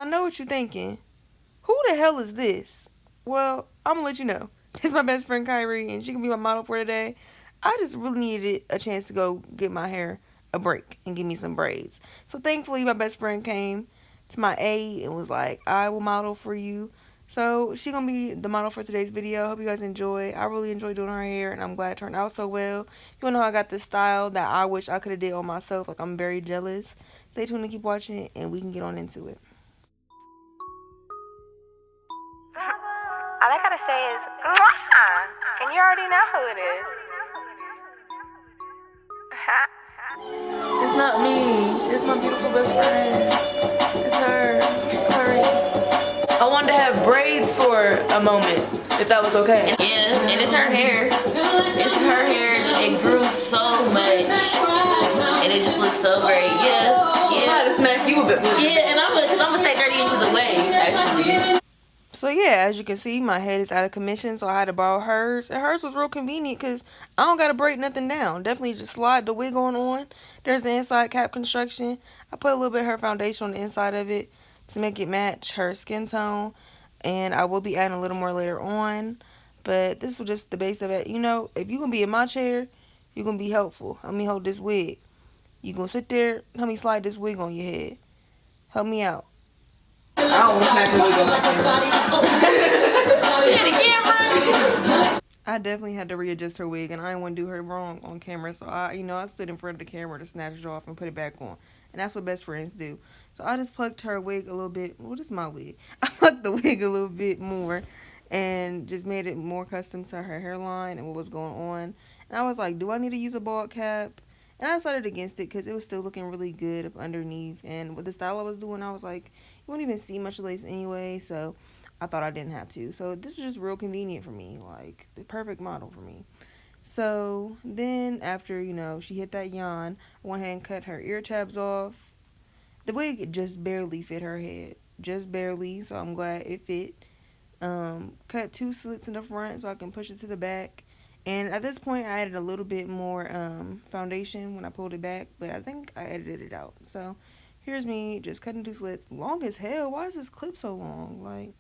I know what you're thinking. Who the hell is this? Well, I'm gonna let you know. It's my best friend Kyrie, and she can be my model for today. I just really needed a chance to go get my hair a break and give me some braids. So thankfully, my best friend came to my aid and was like, "I will model for you." So she gonna be the model for today's video. Hope you guys enjoy. I really enjoy doing her hair, and I'm glad it turned out so well. You wanna know how I got this style that I wish I could have did on myself? Like, I'm very jealous. Stay tuned and keep watching it, and we can get on into it. All I gotta say is, mwah! And you already know who it is. It's not me. It's my beautiful best friend. It's her. It's Curry. I wanted to have braids for a moment, if that was okay. Yeah, and it's her hair. It's her hair. It grew so much, and it just looks so great. Yeah, I had to smack you a bit more. yeah. And I'm gonna stay 30 inches away, actually. So yeah, as you can see, my head is out of commission, so I had to borrow hers. And hers was real convenient because I don't got to break nothing down. Definitely just slide the wig on. There's the inside cap construction. I put a little bit of her foundation on the inside of it to make it match her skin tone. And I will be adding a little more later on. But this was just the base of it. You know, if you're going to be in my chair, you're going to be helpful. Help me hold this wig. You going to sit there, help me slide this wig on your head. Help me out. I don't want to smack the wig on my camera. I definitely had to readjust her wig, and I didn't want to do her wrong on camera. So I stood in front of the camera to snatch it off and put it back on, and that's what best friends do. So I just plucked her wig a little bit. What is my wig? I plucked the wig a little bit more, and just made it more custom to her hairline and what was going on. And I was like, do I need to use a bald cap? And I decided against it because it was still looking really good up underneath. And with the style I was doing, I was like, you won't even see much lace anyway. So I thought I didn't have to. So this was just real convenient for me. Like, the perfect model for me. So then after, she hit that yawn, I went ahead and cut her ear tabs off. The wig just barely fit her head. Just barely. So I'm glad it fit. Cut 2 slits in the front so I can push it to the back. And at this point, I added a little bit more foundation when I pulled it back, but I think I edited it out. So here's me just cutting 2 slits. Long as hell. Why is this clip so long? Like,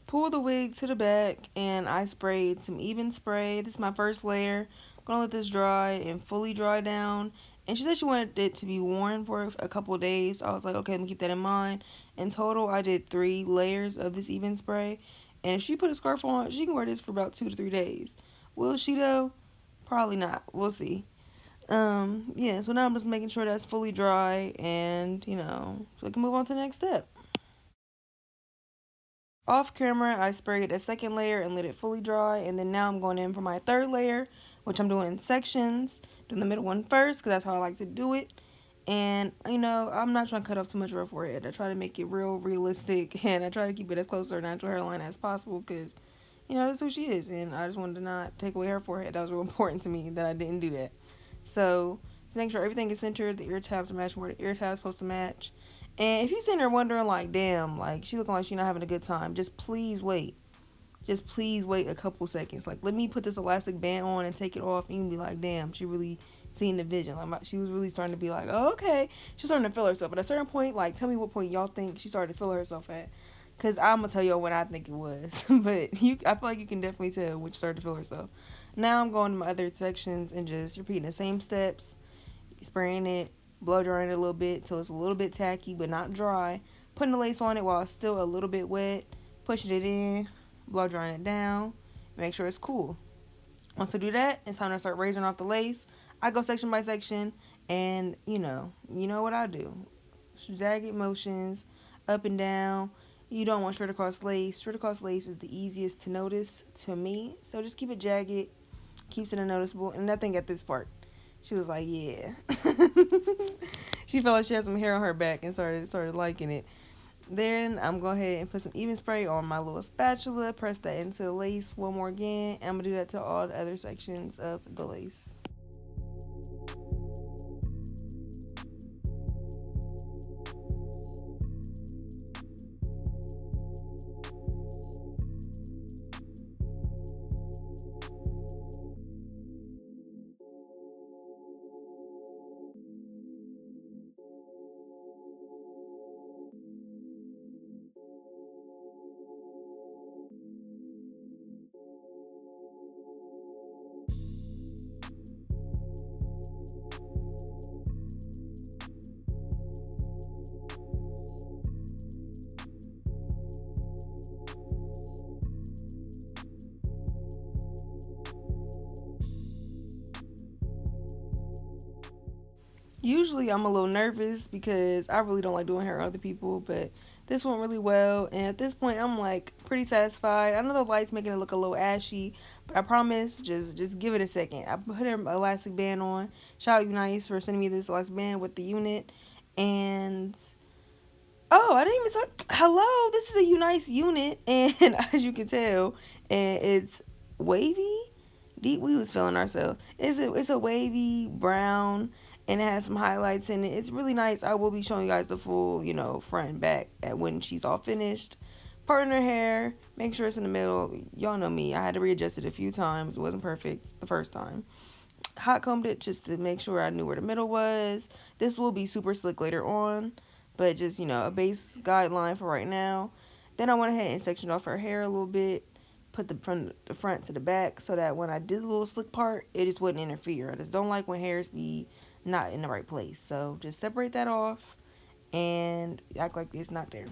pull the wig to the back, and I sprayed some even spray. This is my first layer. I'm gonna let this dry and fully dry down. And she said she wanted it to be worn for a couple of days. I was like, okay, let me keep that in mind. In total, I did 3 layers of this even spray. And if she put a scarf on, she can wear this for about 2 to 3 days. Will she though? Probably not. We'll see. Yeah, so now I'm just making sure that's fully dry and, so I can move on to the next step. Off camera, I sprayed a second layer and let it fully dry. And then now I'm going in for my third layer, which I'm doing in sections. Doing the middle one first because that's how I like to do it. And, I'm not trying to cut off too much of her forehead. I try to make it real realistic, and I try to keep it as close to her natural hairline as possible because, that's who she is. And I just wanted to not take away her forehead. That was real important to me that I didn't do that. So, just make sure everything is centered. The ear tabs are matching where the ear tabs supposed to match. And if you're sitting there wondering, like, damn, like, she looking like she's not having a good time, just please wait. Just please wait a couple seconds. Like, let me put this elastic band on and take it off, and you can be like, damn, she really seen the vision. Like, she was really starting to be like, oh, okay. She's starting to feel herself. At a certain point, like, tell me what point y'all think she started to feel herself at. Because I'm going to tell y'all when I think it was. But I feel like you can definitely tell when she started to feel herself. Now I'm going to my other sections and just repeating the same steps. Spraying it, blow drying it a little bit till it's a little bit tacky but not dry. Putting the lace on it while it's still a little bit wet. Pushing it in, blow drying it down. Make sure it's cool. Once I do that, it's time to start raising off the lace. I go section by section, and you know what I do. Jagged motions, up and down. You don't want straight across lace. Straight across lace is the easiest to notice to me. So just keep it jagged, keeps it unnoticeable. And nothing at this part. She was like, yeah. She felt like she had some hair on her back and started liking it. Then I'm going to go ahead and put some even spray on my little spatula. Press that into the lace one more again. And I'm going to do that to all the other sections of the lace. Usually I'm a little nervous because I really don't like doing hair on other people, but this went really well. And at this point, I'm like pretty satisfied. I know the light's making it look a little ashy, but I promise, just give it a second. I put an elastic band on. Shout out UNice for sending me this elastic band with the unit. And oh, I didn't even say hello. This is a UNice unit, and as you can tell, and it's wavy. Deep, we was feeling ourselves. It's a wavy brown, and it has some highlights in it. It's really nice. I will be showing you guys the full, front and back at when she's all finished. Parting her hair, make sure it's in the middle. Y'all know me. I had to readjust it a few times. It wasn't perfect the first time. Hot combed it just to make sure I knew where the middle was. This will be super slick later on, but just, a base guideline for right now. Then I went ahead and sectioned off her hair a little bit, put the front to the back so that when I did the little slick part, it just wouldn't interfere. I just don't like when hairs be not in the right place. So just separate that off and act like it's not there.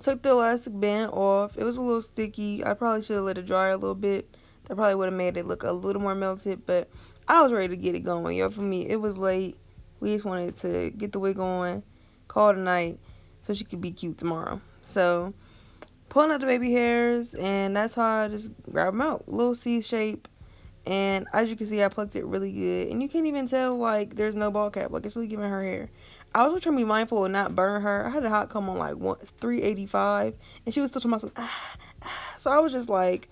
Took the elastic band off. It was a little sticky. I probably should have let it dry a little bit. That probably would have made it look a little more melted, but I was ready to get it going. Yo, for me, it was late. We just wanted to get the wig on, call it a night, so she could be cute tomorrow. So, pulling out the baby hairs, and that's how I just grab them out. Little C shape. And as you can see, I plucked it really good. And you can't even tell, like, there's no ball cap. Like, it's really giving her hair. I was trying to be mindful and not burn her. I had a hot comb on, like, 385. And she was still talking about some, So I was just like,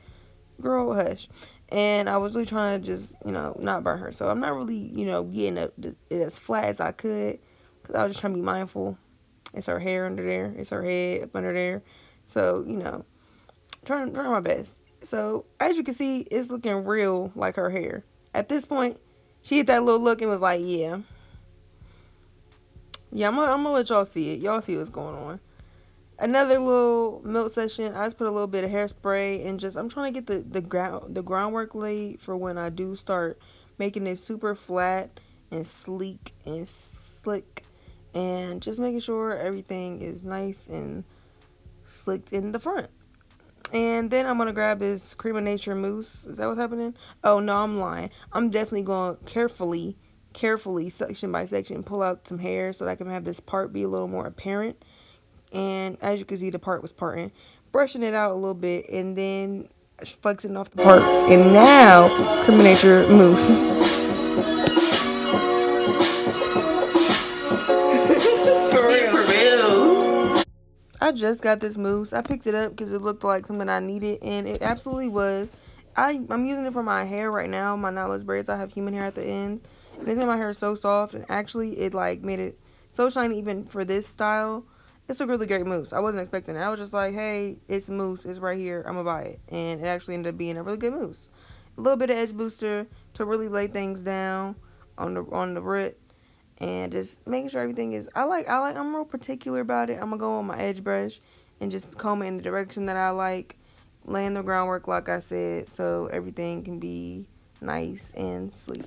girl, hush. And I was really trying to just, not burn her. So I'm not really, getting it as flat as I could. Because I was just trying to be mindful. It's her hair under there. It's her head up under there. So, trying my best. So, as you can see, it's looking real like her hair. At this point, she hit that little look and was like, yeah. Yeah, I'm gonna let y'all see it. Y'all see what's going on. Another little milk session. I just put a little bit of hairspray and I'm trying to get the groundwork laid for when I do start making it super flat and sleek and slick. And just making sure everything is nice and slicked in the front. And then I'm going to grab this Cream of Nature mousse. Is that what's happening? Oh, no, I'm lying. I'm definitely going to carefully, section by section, pull out some hair so that I can have this part be a little more apparent. And as you can see, the part was parting. Brushing it out a little bit and then flexing off the part. And now, Cream of Nature mousse. I just got this mousse. I picked it up because it looked like something I needed, and it absolutely was. I'm using it for my hair right now, my knotless braids. I have human hair at the end, and it's made my hair so soft, and actually it like made it so shiny even for this style. It's a really great mousse. I wasn't expecting it. I was just like, hey, it's mousse. It's right here. I'm gonna buy it, and it actually ended up being a really good mousse. A little bit of edge booster to really lay things down on the root. And just making sure everything is I'm real particular about it. I'm gonna go on my edge brush and just comb it in the direction that I like, laying the groundwork like I said, so everything can be nice and sleek.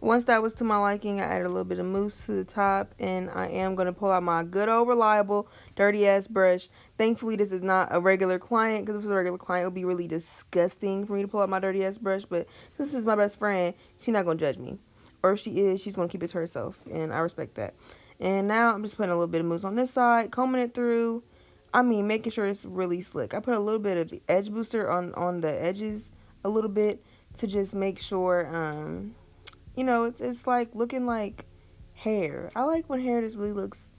Once that was to my liking, I added a little bit of mousse to the top, and I am going to pull out my good old reliable dirty ass brush. Thankfully, this is not a regular client, because if it was a regular client, it would be really disgusting for me to pull out my dirty ass brush, but since this is my best friend, she's not going to judge me. Or if she is, she's going to keep it to herself, and I respect that. And now I'm just putting a little bit of mousse on this side, combing it through. Making sure it's really slick. I put a little bit of edge booster on the edges a little bit to just make sure, it's like looking like hair. I like when hair just really looks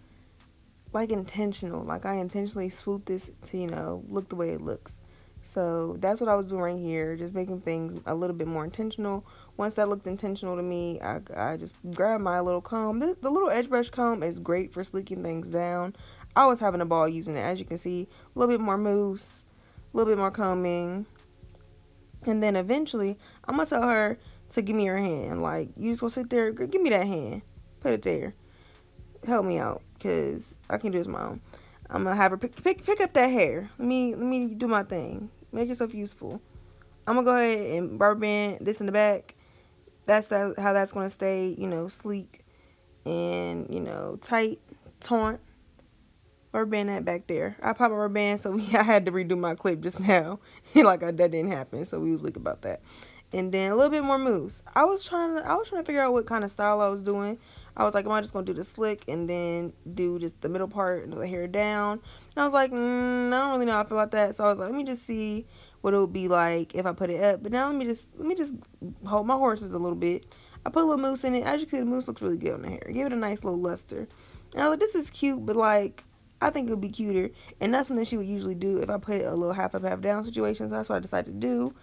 like intentional. Like I intentionally swoop this to, look the way it looks. So that's what I was doing right here, just making things a little bit more intentional. Once that looked intentional to me, I just grabbed my little comb. The little edge brush comb is great for sleeking things down. I was having a ball using it. As you can see, a little bit more mousse, a little bit more combing. And then eventually, I'm going to tell her to give me her hand. Like, you just gonna sit there, give me that hand. Put it there. Help me out, because I can do this on my own. I'm gonna have her pick up that hair. Let me do my thing. Make yourself useful. I'm gonna go ahead and rubber band this in the back. that's how that's going to stay, you know, sleek and, you know, tight, taunt. Rubber band that back there. I popped my rubber band, so I had to redo my clip just now. That didn't happen, so we was weak about that. And then a little bit more moves. I was trying to figure out what kind of style I was doing. I was like, am I just gonna do the slick and then do just the middle part and the hair down? And I was like, I don't really know how I feel about that. So I was like, let me just see what it would be like if I put it up. But now let me just hold my horses a little bit. I put a little mousse in it. As you can see, the mousse looks really good on the hair. Give it a nice little luster. And I was like, this is cute, but like, I think it would be cuter. And that's something she would usually do if I put it a little half up, half down situation. So that's what I decided to do.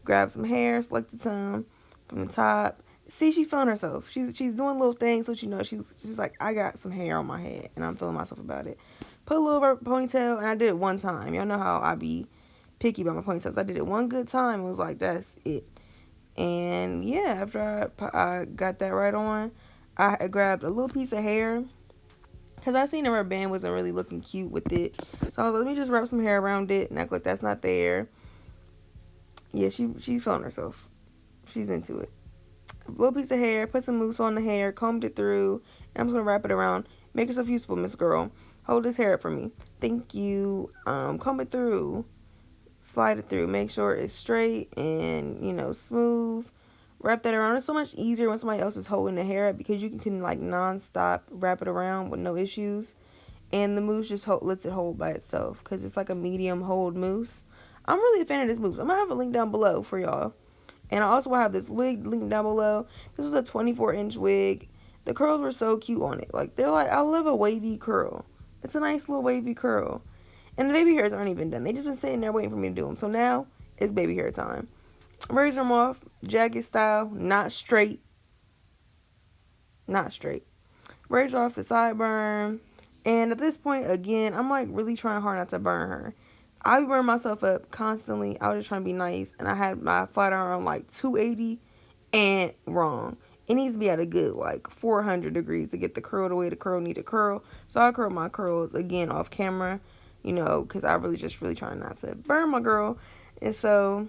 Grab some hair, selected some from the top. See, she's feeling herself. She's doing little things, so she's like, I got some hair on my head, and I'm feeling myself about it. Put a little ponytail, and I did it one time. Y'all know how I be picky about my ponytails. I did it one good time. It was like, that's it. And yeah, after I got that right on, I grabbed a little piece of hair because I seen the rubber band wasn't really looking cute with it. So I was like, let me just wrap some hair around it and act like that's not there. Yeah, she's feeling herself. She's into it. A little piece of hair, put some mousse on the hair, combed it through, and I'm just gonna wrap it around. Make yourself useful, Miss Girl. Hold this hair up for me. Thank you. Comb it through, slide it through, make sure it's straight and, you know, smooth. Wrap that around. It's so much easier when somebody else is holding the hair up because you can like non-stop wrap it around with no issues. And the mousse just lets it hold by itself because it's like a medium hold mousse. I'm really a fan of this mousse. I'm gonna have a link down below for y'all. And I also will have this wig linked down below. This is a 24-inch wig. The curls were so cute on it. Like, they're like, I love a wavy curl. It's a nice little wavy curl. And the baby hairs aren't even done. They just been sitting there waiting for me to do them. So now it's baby hair time. Razor them off, jagged style, not straight. Not straight. Razor off the sideburn. And at this point, again, I'm like really trying hard not to burn her. I be burning myself up constantly. I was just trying to be nice. And I had my flat iron on like 280 and wrong. It needs to be at a good like 400 degrees to get the curl the way the curl need to curl. So I curl my curls again off camera, you know, because I really trying not to burn my girl. And so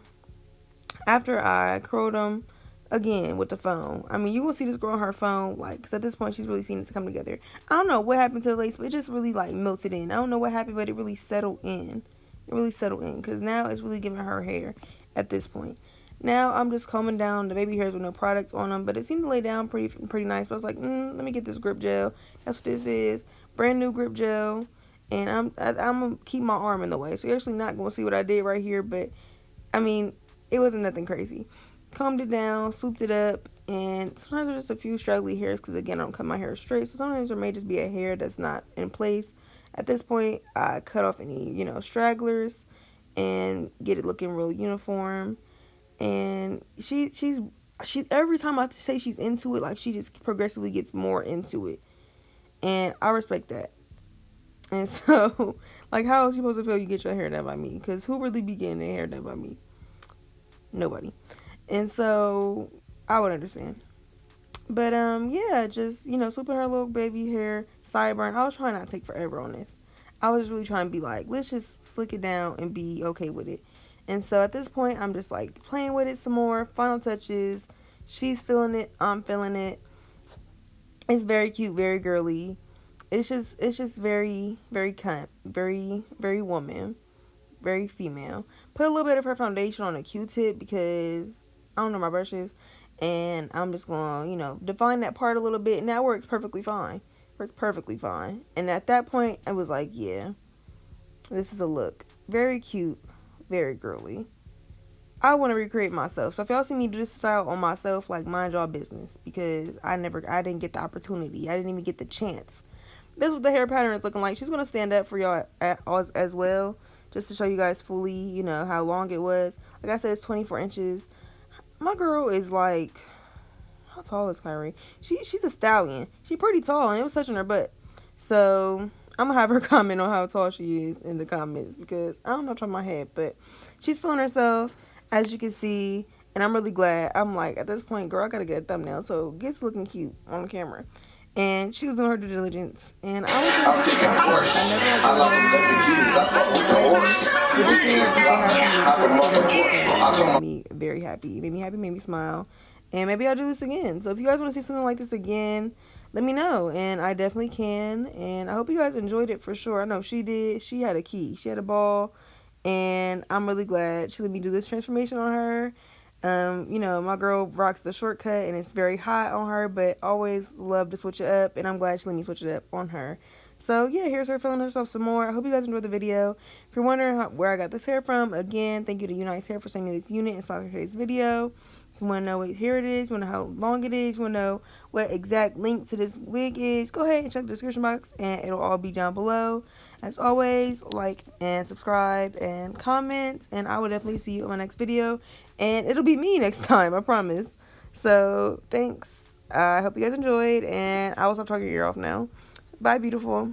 after I curled them again with the phone, I mean, you will see this girl on her phone, like, because at this point she's really seen it to come together. I don't know what happened to the lace, but it just really like melted in. I don't know what happened, but it really settled in. Because now it's really giving her hair at this point. Now I'm just combing down the baby hairs with no products on them, but it seemed to lay down pretty nice. But I was like, let me get this grip gel. That's what this is, brand new grip gel. And I'm gonna keep my arm in the way, so you're actually not gonna see what I did right here. But I mean, it wasn't nothing crazy. Combed it down, swooped it up, and sometimes there's just a few straggly hairs because again I don't cut my hair straight, so sometimes there may just be a hair that's not in place. At this point, I cut off any, you know, stragglers and get it looking real uniform. And she's every time I say she's into it, like she just progressively gets more into it. And I respect that. And so, like, how is you supposed to feel you get your hair done by me? Because who really be getting their hair done by me? Nobody. And so, I would understand. But, yeah, just, you know, swooping her little baby hair, sideburn. I was trying not to take forever on this. I was really trying to be like, let's just slick it down and be okay with it. And so, at this point, I'm just, like, playing with it some more. Final touches. She's feeling it. I'm feeling it. It's very cute, very girly. It's just very, very cunt. Very, very woman. Very female. Put a little bit of her foundation on a Q-tip because I don't know my brushes. And I'm just going to, you know, define that part a little bit. And that works perfectly fine. And at that point, I was like, yeah, this is a look. Very cute. Very girly. I want to recreate myself. So if y'all see me do this style on myself, like, mind y'all business. Because I didn't get the opportunity. I didn't even get the chance. This is what the hair pattern is looking like. She's going to stand up for y'all as well. Just to show you guys fully, you know, how long it was. Like I said, it's 24 inches. My girl is like, how tall is Kyrie? She's a stallion. She's pretty tall, and it was touching her butt. So I'm gonna have her comment on how tall she is in the comments because I don't know off the top of my head, but she's feeling herself, as you can see, and I'm really glad. I'm like, at this point, girl, I gotta get a thumbnail, so it gets looking cute on the camera. And she was doing her due diligence, and I was taking a horse. I love the horse. Made me very happy. It made me happy, made me smile. And maybe I'll do this again. So if you guys want to see something like this again, let me know. And I definitely can. And I hope you guys enjoyed it for sure. I know she did. She had a key. She had a ball. And I'm really glad she let me do this transformation on her. You know, my girl rocks the shortcut and it's very hot on her, but always love to switch it up. And I'm glad she let me switch it up on her. So yeah, here's her feeling herself some more. I hope you guys enjoyed the video. If you're wondering where I got this hair from, again, thank you to UNice Hair for sending me this unit and sponsoring today's video. If you want to know what hair it is, you want to know how long it is, you want to know what exact link to this wig is, go ahead and check the description box and it'll all be down below. As always, like and subscribe and comment, and I will definitely see you in my next video. And it'll be me next time, I promise. So thanks. I hope you guys enjoyed, and I will stop talking your ear off now. Bye, beautiful.